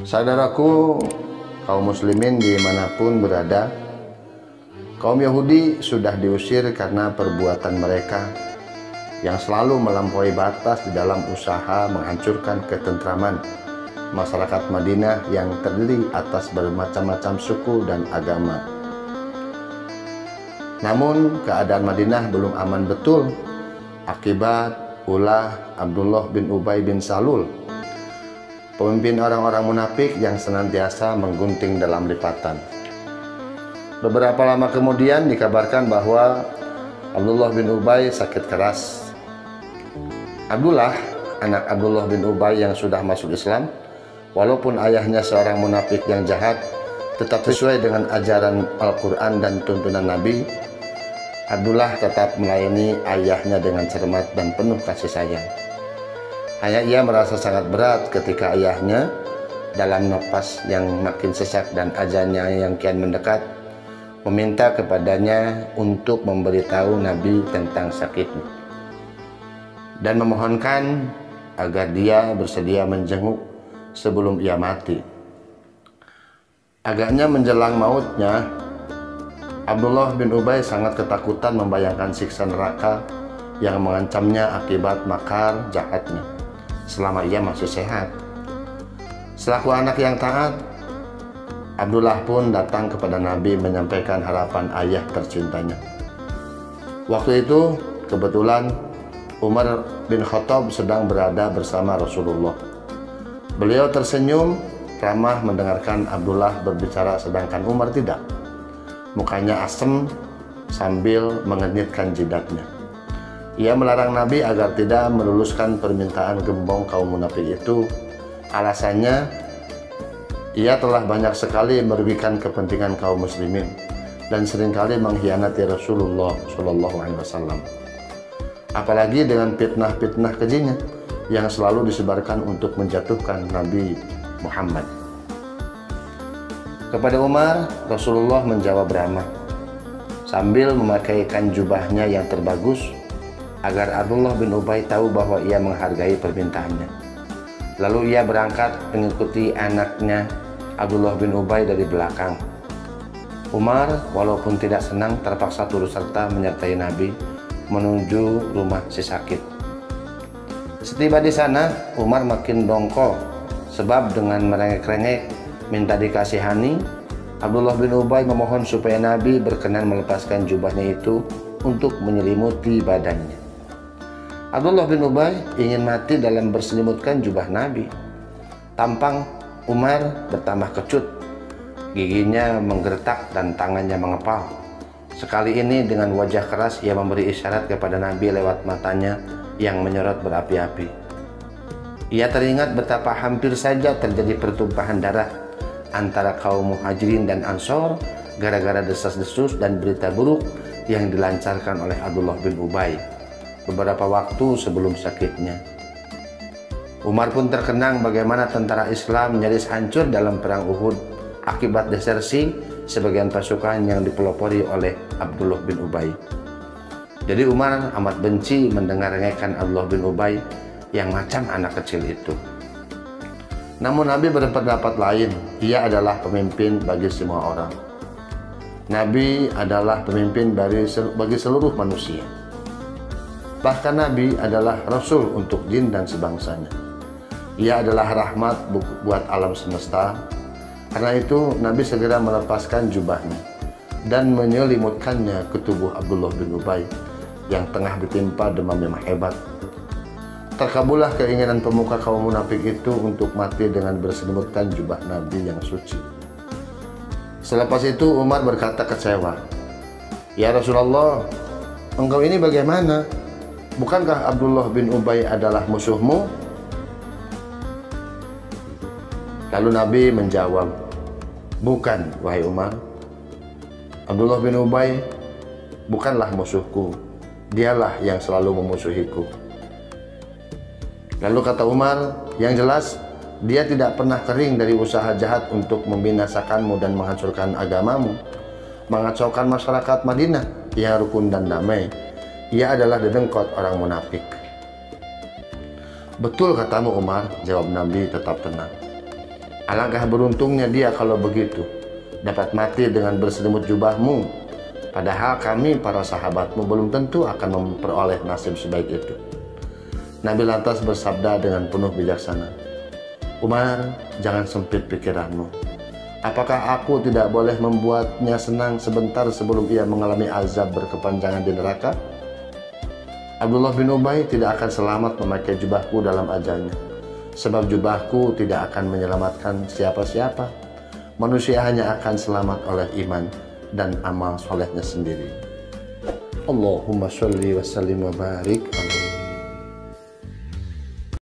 Saudaraku, kaum muslimin dimanapun berada, kaum Yahudi sudah diusir karena perbuatan mereka yang selalu melampaui batas di dalam usaha menghancurkan ketentraman masyarakat Madinah yang terdiri atas bermacam-macam suku dan agama. Namun keadaan Madinah belum aman betul akibat ulah Abdullah bin Ubay bin Salul, pemimpin orang-orang munafik yang senantiasa menggunting dalam lipatan. Beberapa lama kemudian dikabarkan bahwa Abdullah bin Ubay sakit keras. Abdullah, anak Abdullah bin Ubay yang sudah masuk Islam, walaupun ayahnya seorang munafik yang jahat, tetap sesuai dengan ajaran Al-Quran dan tuntunan Nabi. Abdullah tetap melayani ayahnya dengan cermat dan penuh kasih sayang. Hanya ia merasa sangat berat ketika ayahnya dalam napas yang makin sesak dan ajalnya yang kian mendekat meminta kepadanya untuk memberitahu Nabi tentang sakitnya dan memohonkan agar dia bersedia menjenguk sebelum ia mati. Agaknya menjelang mautnya, Abdullah bin Ubay sangat ketakutan membayangkan siksa neraka yang mengancamnya akibat makar jahatnya selama ia masih sehat. Selaku anak yang taat, Abdullah pun datang kepada Nabi menyampaikan harapan ayah tercintanya. Waktu itu kebetulan Umar bin Khattab sedang berada bersama Rasulullah. Beliau tersenyum ramah mendengarkan Abdullah berbicara, sedangkan Umar tidak. Mukanya asem sambil mengenitkan jidatnya. Ia melarang Nabi agar tidak meluluskan permintaan gembong kaum munafik itu. Alasannya, ia telah banyak sekali merugikan kepentingan kaum muslimin dan seringkali mengkhianati Rasulullah SAW. Apalagi dengan fitnah-fitnah kejinya yang selalu disebarkan untuk menjatuhkan Nabi Muhammad. Kepada Umar, Rasulullah menjawab ramah sambil memakaikan jubahnya yang terbagus agar Abdullah bin Ubay tahu bahwa ia menghargai permintaannya. Lalu ia berangkat mengikuti anaknya Abdullah bin Ubay dari belakang. Umar walaupun tidak senang terpaksa turut serta menyertai Nabi menuju rumah si sakit. Setiba di sana, Umar makin dongkol sebab dengan merengek-rengek minta dikasihani, Abdullah bin Ubay memohon supaya Nabi berkenan melepaskan jubahnya itu untuk menyelimuti badannya. Abdullah bin Ubay ingin mati dalam berselimutkan jubah Nabi. Tampang Umar bertambah kecut, giginya menggertak dan tangannya mengepal. Sekali ini dengan wajah keras ia memberi isyarat kepada Nabi lewat matanya yang menyorot berapi-api. Ia teringat betapa hampir saja terjadi pertumpahan darah antara kaum Muhajirin dan Ansor gara-gara desas-desus dan berita buruk yang dilancarkan oleh Abdullah bin Ubay beberapa waktu sebelum sakitnya. Umar pun terkenang bagaimana tentara Islam nyaris hancur dalam perang Uhud akibat desersi sebagian pasukan yang dipelopori oleh Abdullah bin Ubay. Jadi Umar amat benci mendengar rengekan Abdullah bin Ubay yang macam anak kecil itu. Namun Nabi berpendapat lain. Ia adalah pemimpin bagi semua orang. Nabi adalah pemimpin bagi seluruh manusia. Bahkan Nabi adalah Rasul untuk jin dan sebangsanya. Ia adalah rahmat buat alam semesta. Karena itu Nabi segera melepaskan jubahnya dan menyelimutkannya ke tubuh Abdullah bin Ubay yang tengah ditimpa demam yang hebat. Terkabullah keinginan pemuka kaum munafik itu untuk mati dengan berselimutkan jubah Nabi yang suci. Selepas itu Umar berkata kecewa, "Ya Rasulullah, engkau ini bagaimana? Bukankah Abdullah bin Ubay adalah musuhmu?" Lalu Nabi menjawab, "Bukan, wahai Umar. Abdullah bin Ubay bukanlah musuhku. Dialah yang selalu memusuhiku." Lalu kata Umar, "Yang jelas, dia tidak pernah kering dari usaha jahat untuk membinasakanmu dan menghancurkan agamamu, mengacaukan masyarakat Madinah yang rukun dan damai. Ia adalah dedengkot orang munafik." Betul katamu Umar, jawab Nabi tetap tenang. Alangkah beruntungnya dia kalau begitu, dapat mati dengan berselimut jubahmu, padahal kami para sahabatmu belum tentu akan memperoleh nasib sebaik itu. Nabi lantas bersabda dengan penuh bijaksana, Umar, jangan sempit pikiranmu. Apakah aku tidak boleh membuatnya senang sebentar sebelum ia mengalami azab berkepanjangan di neraka? Abdullah bin Ubay tidak akan selamat memakai jubahku dalam ajalnya, sebab jubahku tidak akan menyelamatkan siapa-siapa. Manusia hanya akan selamat oleh iman dan amal solehnya sendiri. Allahumma sholli wa sallim wa barik